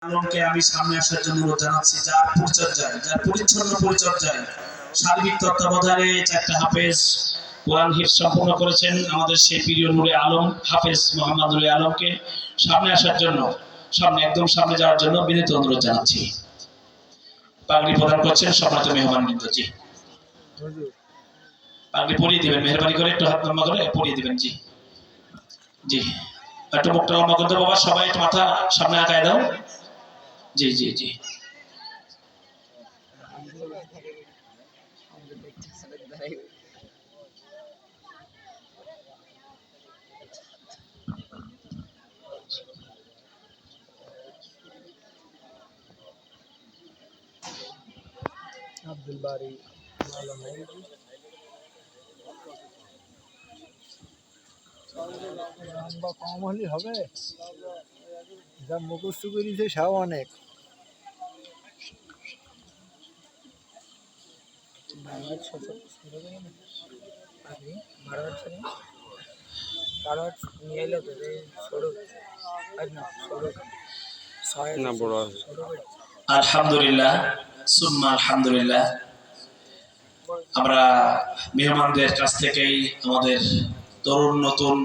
আলমকে আমি সামনে আসার জন্য অনুরোধ জানাচ্ছি। যার পরিচর্যায়, যার পরিচ্ছন্ন পরিচর্যায়, সার্বিক তত্ত্বাবধানে চারটা হাফেজ কোরআন হিফজ সম্পন্ন করেছেন আমাদের সেই প্রিয় নূরে আলম হাফেজ মোহাম্মদ নূরে আলমকে সামনে আসার জন্য, একদম সামনে যাওয়ার জন্য বিনীত অনুরোধ জানাচ্ছি। পাগড়ি প্রদান করছেন সম্মানিত মেহমানবৃন্দ। জি, পাগড়ি পরিয়ে দিবেন, মেহরবানি করে একটু হাত লম্বা করে পরিয়ে দিবেন। জি জি, একটু মুখটা লম্বা করতে বাবা, সবাই একটু মাথা সামনে আগায় দাও। জি জি জি, আব্দুল বারী লম্বা কম হলে হবে, যা মুখস্থ করেছে সেও অনেক। আলহামদুলিল্লাহ সুম্মা আলহামদুলিল্লাহ। আমরা মেহমানদের কাছ থেকেই আমাদের তরুণ নতুন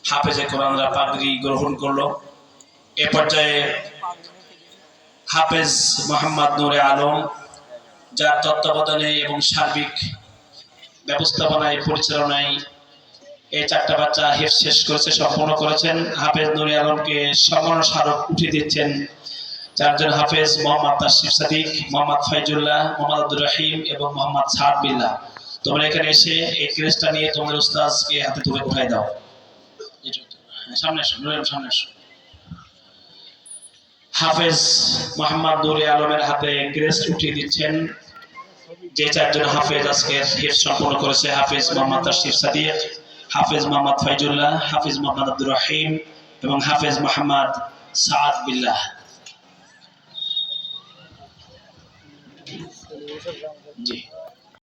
হাফেজে কোরআনরা পাগড়ি গ্রহণ করলো। এ পর্যায়ে হাফেজ মোহাম্মদ নূরে আলম, যার তত্ত্বাবধানে এবং সার্বিক ব্যবস্থাপনায় পরিচালনায় এই চারটা বাচ্চা হিফজ শেষ করেছে, সম্পূর্ণ করেছেন। হাফেজ নূরে আলমকে সম্মান স্মারক উঠিয়ে দিচ্ছেন চারজন হাফেজ: মোহাম্মদ তাশরিফ সাদিক, মোহাম্মদ ফাইজুল্লাহ, মোহাম্মদ আব্দুর রহিম এবং মোহাম্মদ সাদ বিল্লাহ। তোমরা এখানে এসে এই ক্রেস্টটা নিয়ে তোমাদের উস্তাদকে হাতে তুলে উঠাই দাও। সামনে এসো, সামনে এসো। হাফেজ মোহাম্মদ নূরে আলমের হাতে ক্রেস্ট উঠিয়ে দিচ্ছেন যে চারজন হাফেজ আজকে হিফজ সম্পন্ন করেছে: হাফেজ মোহাম্মদ তাশরিফ সাদিক, হাফেজ মোহাম্মদ ফাইজুল্লাহ, হাফেজ মোহাম্মদ আব্দুর রহিম এবং হাফেজ মোহাম্মদ সাদ বিল্লাহ। জি।